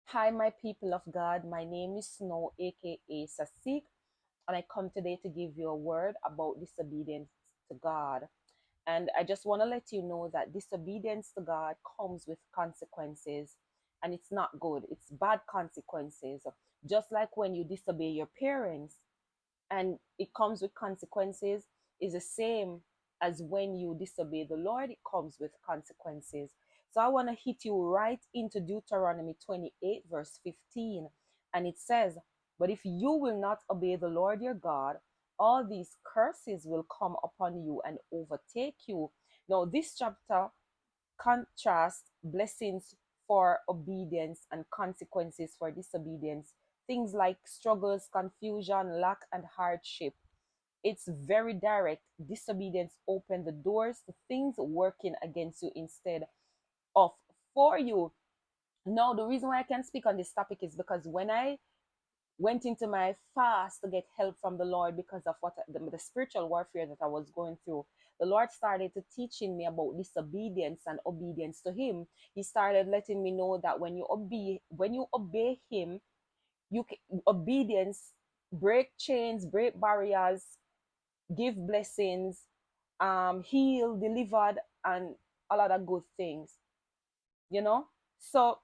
Hi, my people of God. My name is Snow, aka Sasik, and I come today to give you a word about disobedience to God. And I just want to let you know that disobedience to God comes with consequences, and it's not good, it's bad consequences. Just like when you disobey your parents, and it comes with consequences, is the same as when you disobey the Lord, it comes with consequences. So I want to hit you right into Deuteronomy 28, verse 15. And it says, "But if you will not obey the Lord your God, all these curses will come upon you and overtake you." Now, this chapter contrasts blessings for obedience and consequences for disobedience. Things like struggles, confusion, lack, and hardship. It's very direct. Disobedience opened the doors to things working against you instead of for you. Now, the reason why I can speak on this topic is because when I went into my fast to get help from the Lord because of the spiritual warfare that I was going through, the Lord started to teaching me about disobedience and obedience to Him. He started letting me know that when you obey Him, obedience break chains, break barriers, give blessings, heal, delivered, and a lot of good things. You know, so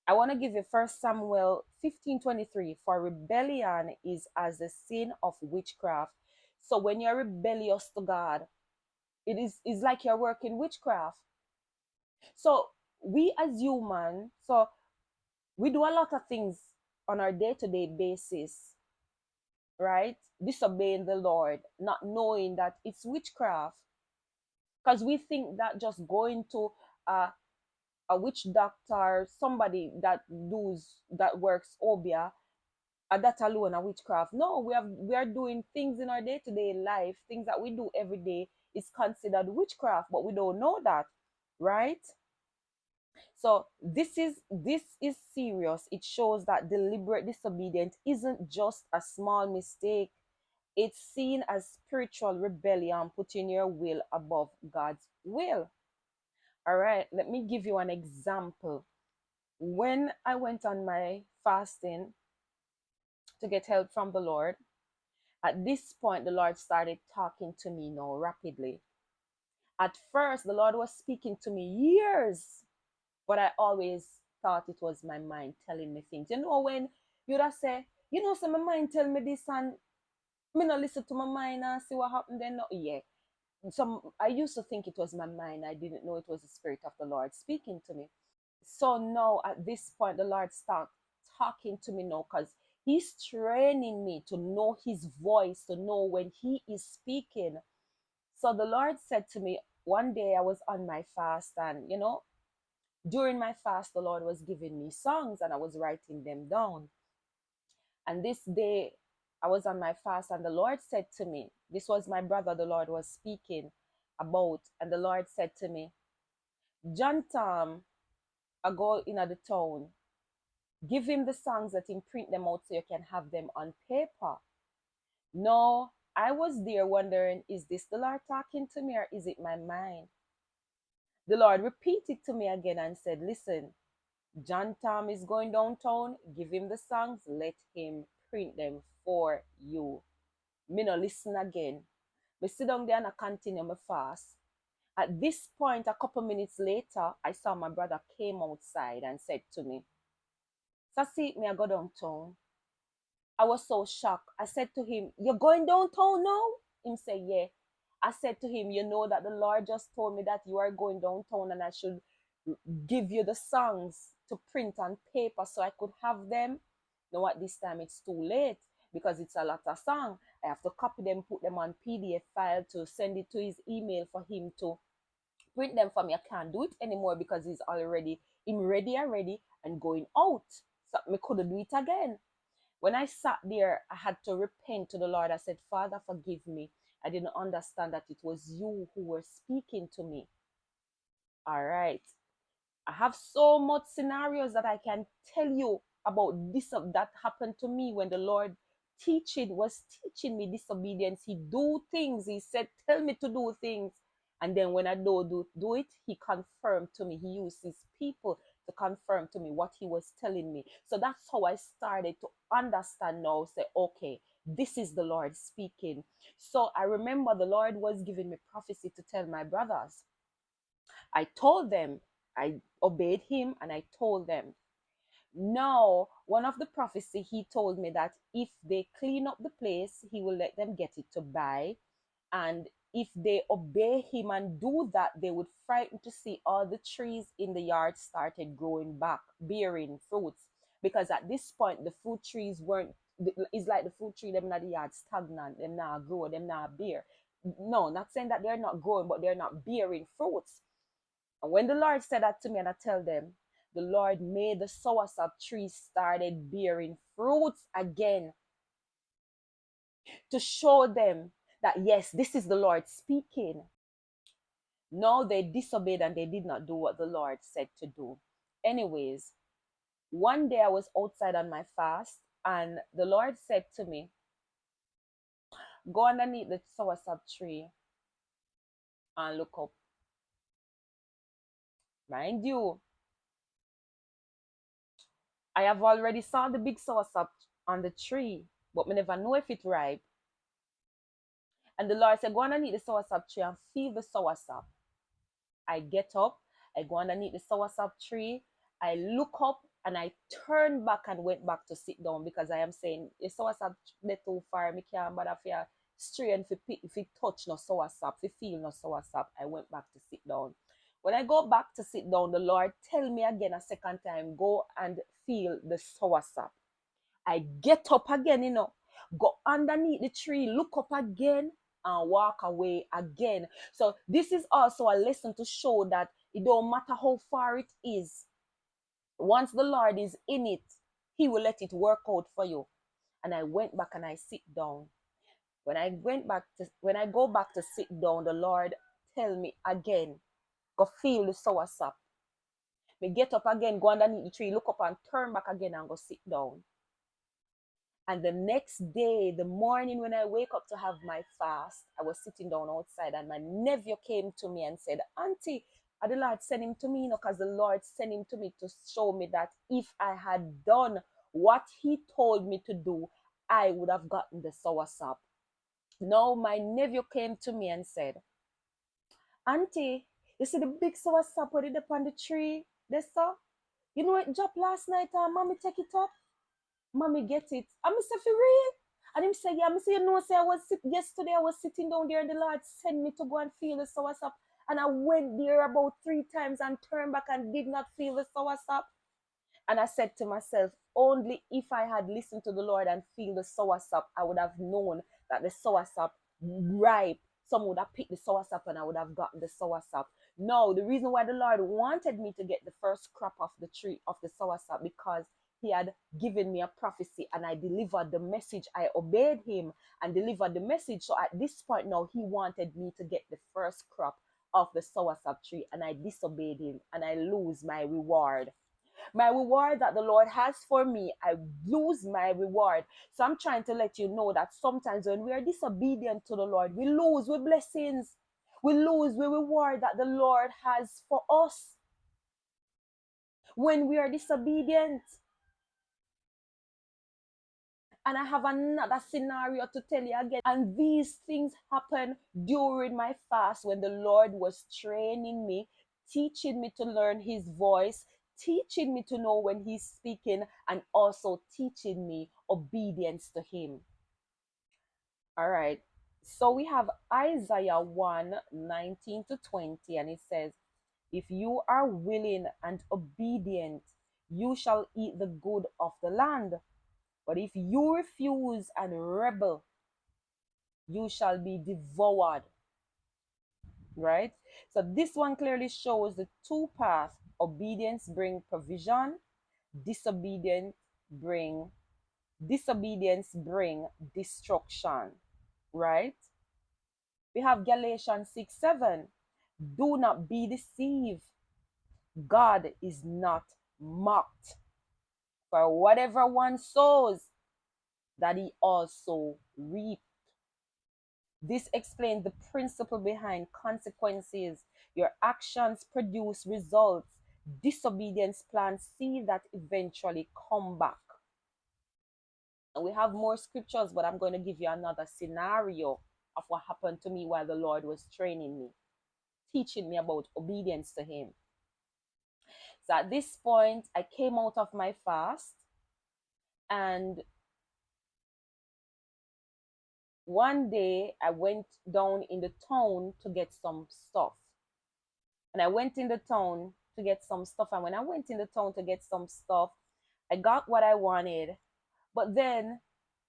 I want to give you First Samuel 15:23. For rebellion is as the sin of witchcraft. So when you're rebellious to God, it's like you're working witchcraft. So we as human, so we do a lot of things on our day-to-day basis, right? Disobeying the Lord, not knowing that it's witchcraft. Because we think that just going to a, a witch doctor, somebody that works obia, that alone a witchcraft. No, we are doing things in our day-to-day life, things that we do every day is considered witchcraft, but we don't know that, right? So this is serious. It shows that deliberate disobedience isn't just a small mistake. It's seen as spiritual rebellion, putting your will above God's will. All right, let me give you an example. When I went on my fasting to get help from the Lord, at this point, the Lord started talking to me now rapidly. At first, the Lord was speaking to me years, but I always thought it was my mind telling me things. You know, when you just say, so my mind tell me this and me not listen to my mind and see what happened then. No, yeah. I used to think it was my mind. I didn't know it was the Spirit of the Lord speaking to me. So now at this point, the Lord start talking to me now because He's training me to know His voice, to know when He is speaking. So the Lord said to me one day, I was on my fast, and during my fast, the Lord was giving me songs and I was writing them down. And this day, I was on my fast, and the Lord said to me, this was my brother, the Lord was speaking about, and the Lord said to me, John Tom, I go in at the town. Give him the songs, that him print them out so you can have them on paper. No, I was there wondering, is this the Lord talking to me or is it my mind? The Lord repeated to me again and said, listen, John Tom is going downtown. Give him the songs. Let him print them for you. Me no listen again. Me sit down there and I continue my fast. At this point, a couple minutes later, I saw my brother came outside and said to me, Sasi, me I go downtown. I was so shocked. I said to him, you're going downtown now? Him say, yeah. I said to him, you know that the Lord just told me that you are going downtown and I should give you the songs to print on paper so I could have them. Now at this time it's too late because it's a lot of song. I have to copy them, put them on PDF file to send it to his email for him to print them for me. I can't do it anymore because he's already him ready already and going out. So me couldn't do it again. When I sat there, I had to repent to the Lord. I said, Father, forgive me. I didn't understand that it was you who were speaking to me. All right. I have so much scenarios that I can tell you about this that happened to me when the Lord was teaching me disobedience. He do things. He said, tell me to do things. And then when I don't do it, he confirmed to me. He uses people to confirm to me what he was telling me. So that's how I started to understand now, say, okay, this is the Lord speaking. So I remember the Lord was giving me prophecy to tell my brothers. I told them, I obeyed him and I told them. Now, one of the prophecy, he told me that if they clean up the place, he will let them get it to buy. And if they obey him and do that, they would frighten to see all the trees in the yard started growing back, bearing fruits. Because at this point, the fruit trees weren't, it's like the fruit tree, them not the yard stagnant, them not grow, them not bear. No, not saying that they're not growing, but they're not bearing fruits. And when the Lord said that to me, and I tell them, the Lord made the soursop tree started bearing fruits again to show them that yes, this is the Lord speaking. No, they disobeyed and they did not do what the Lord said to do. Anyways, one day I was outside on my fast, and the Lord said to me, go underneath the soursop tree and look up. Mind you, I have already saw the big soursop on the tree, but me never know if it ripe. And the Lord said, go underneath the soursop tree and feel the soursop. I get up, I go underneath the soursop tree, I look up and I turned back and went back to sit down because I am saying the soursop they too far, me can't bother for strain if it touch no soursop, if feel no soursop. I went back to sit down. When I go back to sit down, the Lord tell me again a second time, go and feel the soursop. I get up again, go underneath the tree, look up again, and walk away again. So this is also a lesson to show that it don't matter how far it is. Once the Lord is in it, he will let it work out for you. And I went back and I sit down. When I go back to sit down, the Lord tell me again, go feel the soursop. Me get up again, go underneath the tree, look up and turn back again and go sit down. And the next day, the morning when I wake up to have my fast, I was sitting down outside and my nephew came to me and said, Auntie, the Lord sent him to me, because the Lord sent him to me to show me that if I had done what he told me to do, I would have gotten the soursop. Now my nephew came to me and said, Auntie, you see the big soursop put it up on the tree? They saw? You know it dropped last night and mommy take it up? Mommy get it. And I say, for real? And him say, yeah, I say, say yesterday I was sitting down there and the Lord sent me to go and feel the soursop. And I went there about 3 times and turned back and did not feel the soursop. And I said to myself, only if I had listened to the Lord and feel the soursop, I would have known that the soursop ripe. Some would have picked the soursop and I would have gotten the soursop. No, the reason why the Lord wanted me to get the first crop of the tree of the soursop, because he had given me a prophecy and I delivered the message. I obeyed him and delivered the message. So at this point now, he wanted me to get the first crop of the soursop tree, and I disobeyed him and I lose my reward. My reward that the Lord has for me, I lose my reward. So I'm trying to let you know that sometimes when we are disobedient to the Lord, we lose with blessings. We lose with reward that the Lord has for us when we are disobedient. And I have another scenario to tell you again. And these things happen during my fast when the Lord was training me, teaching me to learn his voice, teaching me to know when he's speaking, and also teaching me obedience to him. All right. So we have Isaiah 1:19-20, and it says, if you are willing and obedient, you shall eat the good of the land. But if you refuse and rebel, you shall be devoured. Right? So this one clearly shows the two paths. Obedience bring provision, disobedience bring disobedience bring destruction. Right? We have Galatians 6:7. Do not be deceived. God is not mocked. For whatever one sows, that he also reap. This explains the principle behind consequences. Your actions produce results. disobedience plant seed that eventually come back. And we have more scriptures, but I'm going to give you another scenario of what happened to me while the Lord was training me, teaching me about obedience to Him. So at this point, I came out of my fast, and one day I went down in the town to get some stuff. And I went in the town to get some stuff. And when I went in the town to get some stuff, I got what I wanted. But then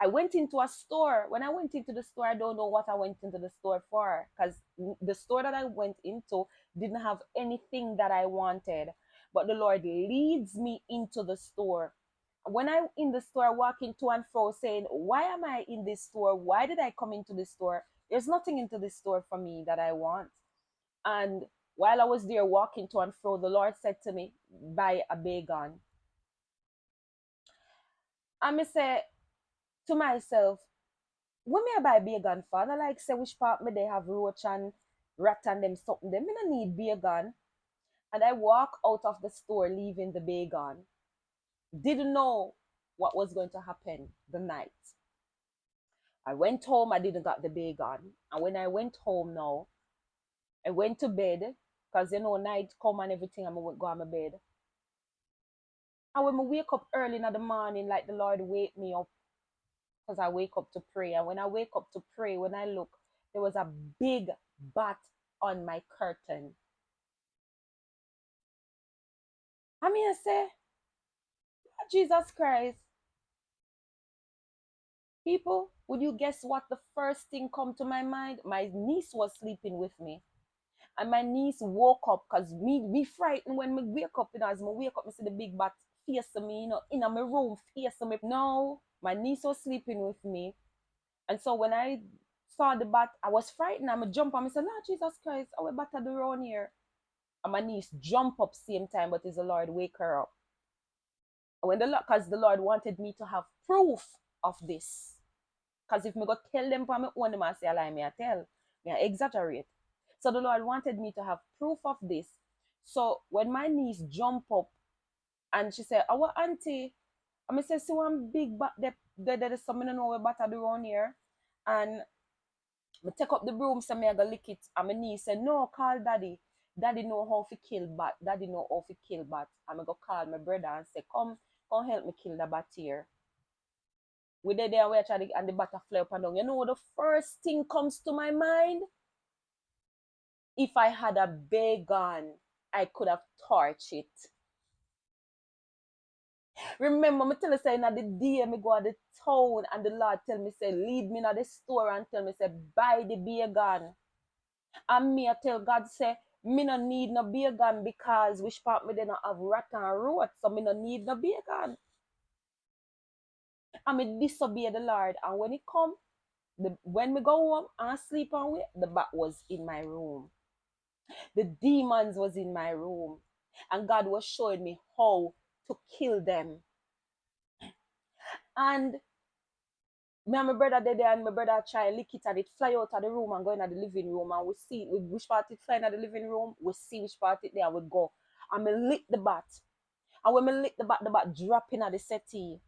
I went into a store. When I went into the store, I don't know what I went into the store for, because the store that I went into didn't have anything that I wanted. But the Lord leads me into the store. When I'm in the store, walking to and fro, saying, why am I in this store? Why did I come into this store? There's nothing into this store for me that I want. And while I was there walking to and fro, the Lord said to me, buy a bacon. And I say to myself, when me I buy bacon for? And I like say which part me they have roach and rat and them something. Them me no need bacon. And I walk out of the store leaving the bacon. Didn't know what was going to happen the night. I went home, I didn't got the bacon. And when I went home now, I went to bed, because night come and everything, I'm going to go on my bed. And when I wake up early in the morning, like the Lord wake me up, because I wake up to pray. And when I wake up to pray, when I look, there was a big bat on my curtain. I mean, I say, Jesus Christ. People, would you guess what the first thing come to my mind? My niece was sleeping with me. And my niece woke up, because me frightened when me wake up, as me wake up, me see the big bat facing me, in my room, facing me. No, my niece was sleeping with me. And so when I saw the bat, I was frightened. I'm a jump and I said, Lord Jesus Christ, I will bat at the round here. And my niece jump up same time, but is the Lord wake her up. And when because the Lord wanted me to have proof of this. Because if me go tell them for me own, them I say, I lie, me I tell. Me I exaggerate. So the Lord wanted me to have proof of this. So when my niece jump up and she said, our auntie, I say, see one big bat there is something I know we bat around here. And I take up the broom, so me I go lick it. And my niece said, no, call daddy. Daddy know how to kill bat. Daddy know how to kill bat. And I go call my brother and say, come help me kill the bat here. We did there, we try to, and the bat fly up and down. You know the first thing comes to my mind? If I had a bacon, I could have torched it. Remember, me tell you, say, the day me go to the town and the Lord tell me, say, lead me to the store and tell me, say, buy the bacon. And me, I tell God, say, me no need no bacon, because which part me they not have rat and roach, so me no need no bacon. And me disobey the Lord. And when it come, when me go home and sleep and wait, the bat was in my room. The demons was in my room. And God was showing me how to kill them. And me and my brother there, and my brother try lick it and it fly out of the room and go in the living room, and we see which part it fly in the living room, we see which part it there, we go. And me lick the bat. And when me lick the bat drop in at the settee.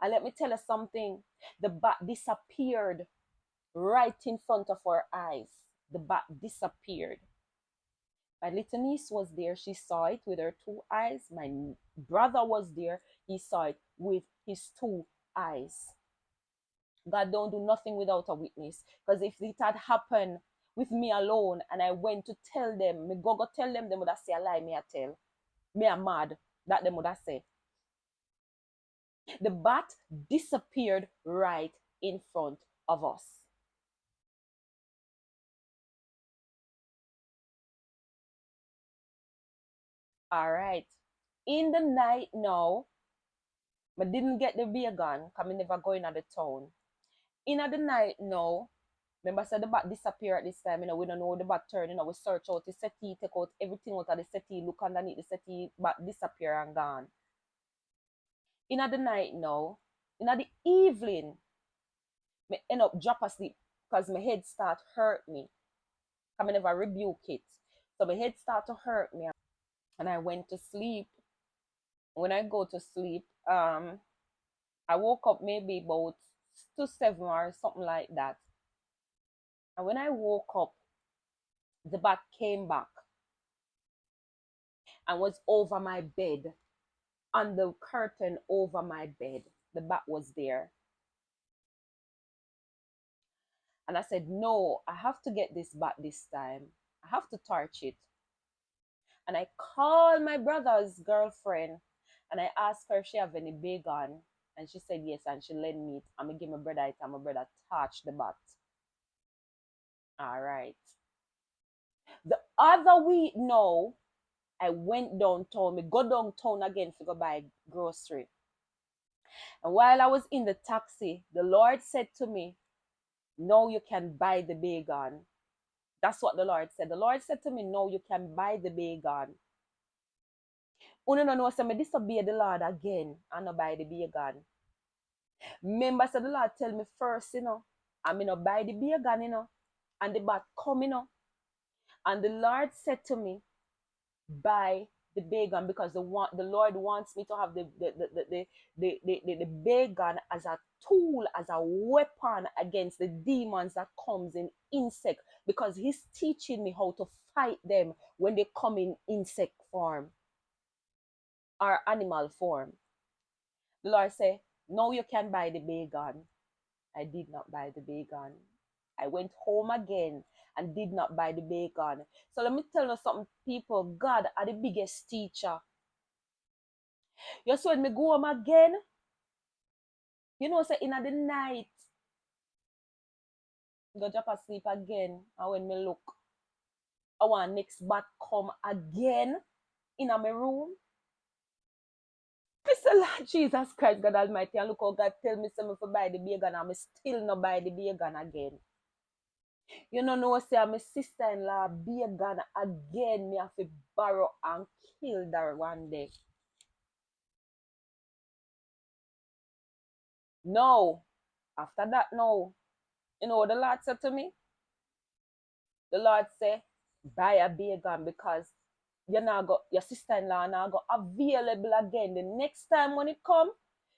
And let me tell you something. The bat disappeared right in front of our eyes. The bat disappeared. My little niece was there. She saw it with her 2 eyes. My brother was there. He saw it with his 2 eyes. God don't do nothing without a witness. Because if it had happened with me alone and I went to tell them, me go tell them, they would have say a lie, me I tell. Me a mad, that them would have say. The bat disappeared right in front of us. All right. In the night now, I didn't get the beer gun, because I never go in at the town. In the night now, remember I said the bat disappear at this time, we don't know the bat turn, we search out the settee, take out everything out of the settee, look underneath the settee, bat disappear and gone. In the night now, in the evening, I end up drop asleep because my head start hurt me. I never rebuke it. So my head start to hurt me. and I went to sleep. When I go to sleep, I woke up maybe about to 7 or something like that. And when I woke up, the bat came back and was over my bed, on the curtain over my bed. The bat was there. And I said, no, I have to get this bat this time. I have to torch it. And I called my brother's girlfriend and I asked her if she have any bacon. And she said yes, and she lent me it. I'm gonna give my brother it, and my brother touch the bat. All right. The other week, no, I went downtown. Me go downtown again to go buy grocery. And while I was in the taxi, the Lord said to me, "No, you can buy the bacon." That's what the Lord said. The Lord said to me, "No, you can buy the bacon." Uno no know, so me disobey the Lord again and no buy the bacon. Remember, so the Lord tell me first, I'm gonna buy the bacon, and the bat come, and the Lord said to me, buy the bacon, because the Lord wants me to have the bacon as a tool, as a weapon against the demons that comes in insect, because He's teaching me how to fight them when they come in insect form or animal form. The Lord say, "No, you can buy the bacon." I did not buy the bacon. I went home again and did not buy the bacon. So let me tell you something, people. God are the biggest teacher. You see, when me go home again, say in the night, go drop asleep again. And when me look, I want next bat come again in my room. I say, Lord Jesus Christ, God Almighty, and look how God tell me something to buy the bacon, and I still not buy the bacon again. You know, say my sister-in-law bacon again, me have to borrow and kill that one day. No. After that, no. You know what the Lord said to me? The Lord said, buy a bacon, because your sister-in-law now go available again. The next time when it come,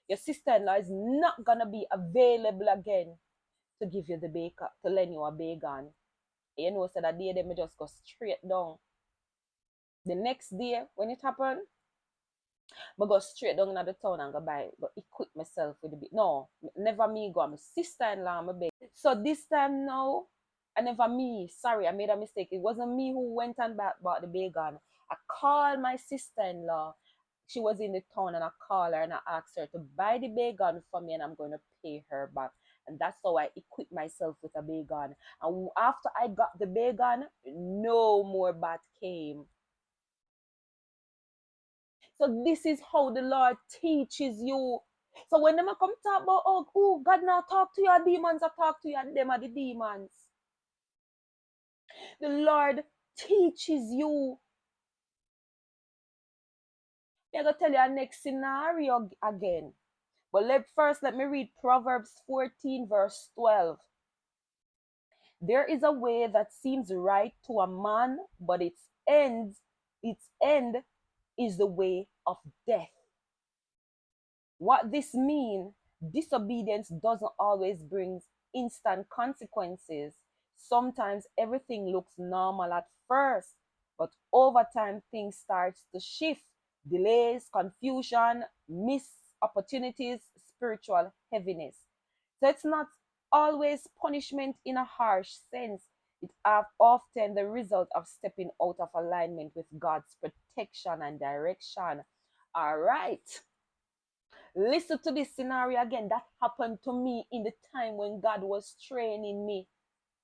your sister-in-law is not gonna be available again to give you the bacon, to lend you a bacon. You know, so that day they may just go straight down. The next day when it happened, I go straight down in the town and go equip myself with the bit. No, never me go. My sister-in-law, my baby. So this time now, I never me. Sorry, I made a mistake. It wasn't me who went and bought the bacon. I called my sister-in-law. She was in the town, and I called her and I asked her to buy the bacon for me, and I'm going to pay her back. And that's how I equipped myself with a bacon. And after I got the bacon, no more bat came. So this is how the Lord teaches you. So when them come talk about, oh, God now talk to your demons, I talk to you, and them are the demons. The Lord teaches you. I'm going to tell you a next scenario again. But let me read Proverbs 14 verse 12. There is a way that seems right to a man, but its end is the way of death. What this means, disobedience doesn't always bring instant consequences. Sometimes everything looks normal at first, but over time things start to shift. Delays, confusion, missed opportunities, spiritual heaviness. So it's not always punishment in a harsh sense. It's often the result of stepping out of alignment with God's protection and direction. All right. Listen to this scenario again. That happened to me in the time when God was training me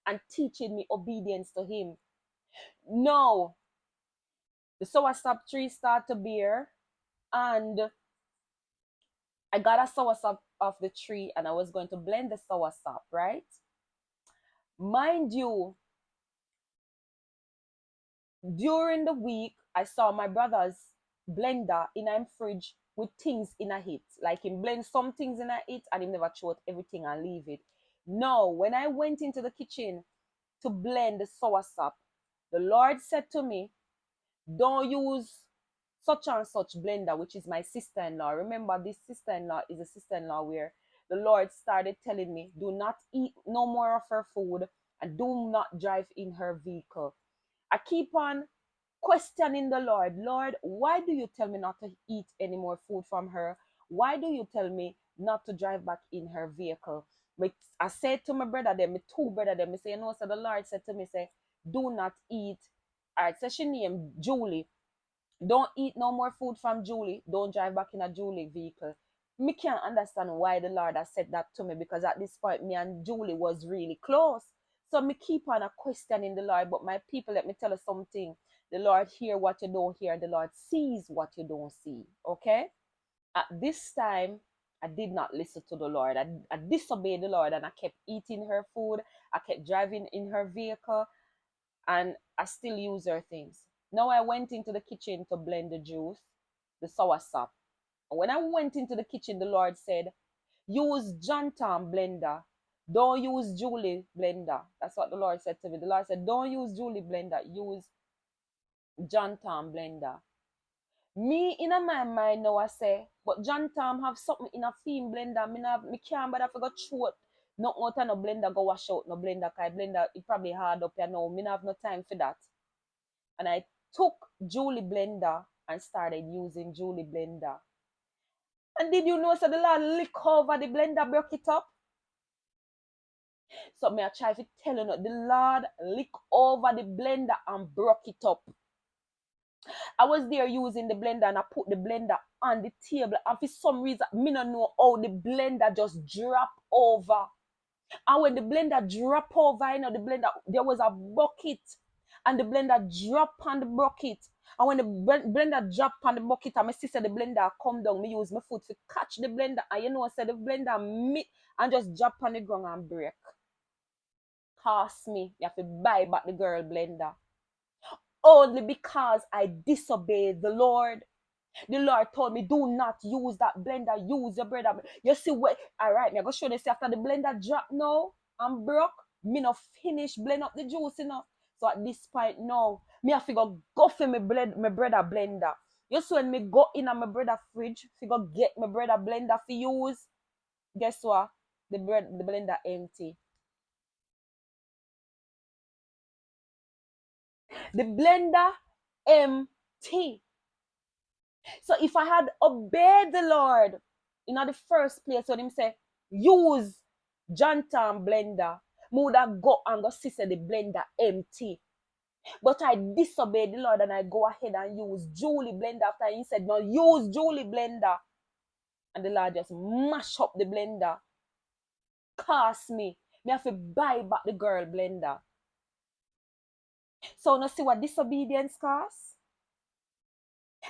and teaching me obedience to Him. No, the soursop tree started to bear, and I got a soursop off the tree, and I was going to blend the soursop, right? Mind you, during the week, I saw my brother's blender in a fridge with things in a it. Like him blend some things in a it and he never throw out everything and leave it. No, when I went into the kitchen to blend the soursop, the Lord said to me, don't use such and such blender, which is my sister-in-law. Remember, this sister-in-law is a sister-in-law where the Lord started telling me, do not eat no more of her food and do not drive in her vehicle. I keep on questioning the Lord. Lord, why do you tell me not to eat any more food from her? Why do you tell me not to drive back in her vehicle? But I said to my brother, them, my two brother, them, I say, you know, so the Lord said to me, say, do not eat. All right, so she named Julie. Don't eat no more food from Julie. Don't drive back in a Julie vehicle. Me can't understand why the Lord has said that to me, because at this point, me and Julie was really close. So me keep on a questioning the Lord. But my people, let me tell you something. The Lord hear what you don't hear. The Lord sees what you don't see. Okay? At this time, I did not listen to the Lord. I disobeyed the Lord and I kept eating her food. I kept driving in her vehicle and I still use her things. Now I went into the kitchen to blend the juice, the soursop. When I went into the kitchen, the Lord said, use John Tom blender. Don't use Julie blender. That's what the Lord said to me. The Lord said, don't use Julie blender. Use John Tom blender. Me in my mind now I say, but John Tom have something in a theme blender. Me can't but I forgot short. No out of no blender go wash out no blender. Cause blender it probably hard up here now. Me not have no time for that. And I took Julie blender and started using Julie blender. And did you know so the Lord lick over the blender, broke it up? So me I try to tell you, the Lord lick over the blender and broke it up. I was there using the blender and I put the blender on the table, and for some reason me don't know how the blender just drop over. And when the blender drop over, you know, the blender, there was a bucket and the blender drop on the bucket. And when the blender drop on the bucket, and my sister the blender come down, me use my foot to catch the blender, and you know, I said the blender meet and just drop on the ground and break. Cost me, you have to buy back the girl blender. Only because I disobeyed the Lord. The Lord told me, do not use that blender, use your brother. You see what? All right, me I go show you. See after the blender drop now, I'm broke. Me no finish blend up the juice, you know. So at this point now, me have to go for my brother blender. You see when me go in on my brother fridge, figure get my brother blender for use. Guess what? The blender empty. The blender empty. So if I had obeyed the Lord, in the first place when him say, use Jantam blender, I would have go and go see say the blender empty. But I disobeyed the Lord and I go ahead and use Julie blender after he said, no, use Julie blender. And the Lord just mash up the blender. Cost me. Me have to buy back the girl blender. So now see what disobedience costs?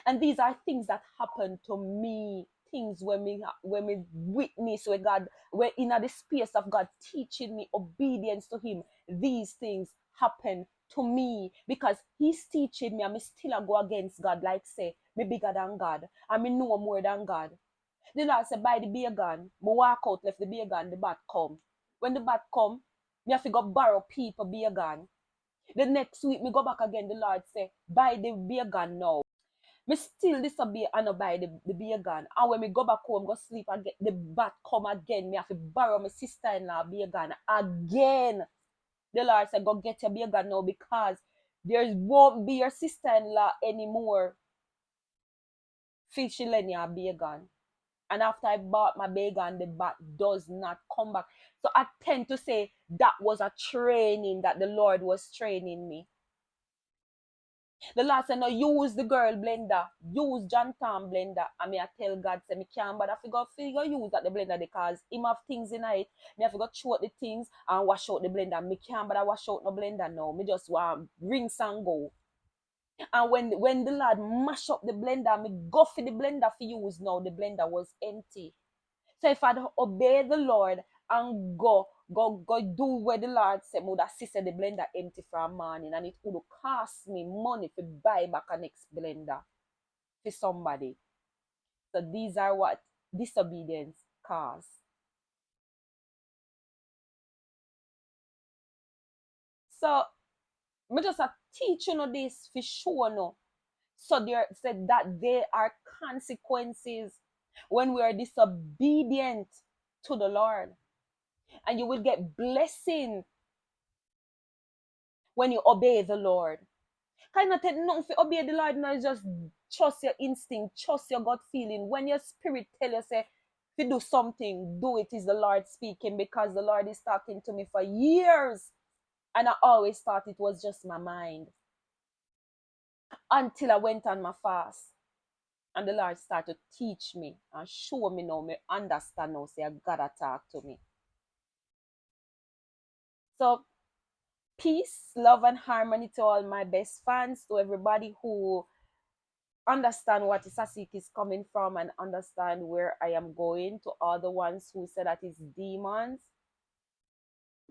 And these are things that happen to me, things when we witness where God, where in the space of God teaching me obedience to him, these things happen to me because he's teaching me and me still go against God, like say me bigger than God and me know more than God. The Lord said buy the beer gun, me walk out left the beer gun, the bat come. When the bat come, me have to go borrow people beer gun. The next week me go back again, the Lord say buy the beer gun now. Me still disobey and not buy the beer gun. And when me go back home, go sleep and get the bat come again, me have to borrow my sister-in-law beer gun again. The Lord said, go get your beer gun now because there won't be your sister-in-law anymore. Fishy lend you a beer gun. And after I bought my beer gun, the bat does not come back. So I tend to say that was a training that the Lord was training me. The Lord said, no, use the girl blender. Use John Tom blender. And me I tell God, say, me can't, but I figure use that the blender because him have things in it. Me I figure throw out the things and wash out the blender. Me can't, but I wash out no blender now. Me just want rinse and go. And when the Lord mash up the blender, me go for the blender for use now. The blender was empty. So if I'd obey the Lord and go do where the Lord said, would assist the blender empty for a morning and it would cost me money to buy back a next blender for somebody. So these are what disobedience cause. So me just a teach you know this for sure no. So there said that there are consequences when we are disobedient to the Lord. And you will get blessing when you obey the Lord. Kind of take nothing for obey the Lord, now just trust your instinct, trust your gut feeling. When your spirit tell you, say, if you do something, do it, is the Lord speaking, because the Lord is talking to me for years. And I always thought it was just my mind until I went on my fast. And the Lord started to teach me and show me now, me understand now, say, I gotta talk to me. So, peace, love, and harmony to all my best fans, to everybody who understand what Isasik is coming from and understand where I am going, to all the ones who said that it's demons.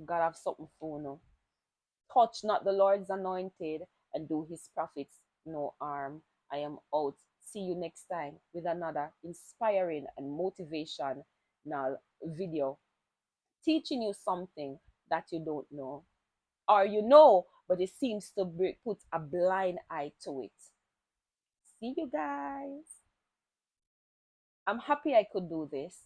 God have something for you. Touch not the Lord's anointed and do his prophets no harm. I am out. See you next time with another inspiring and motivational video teaching you something that you don't know, or you know, but it seems to put a blind eye to it. See you guys. I'm happy I could do this.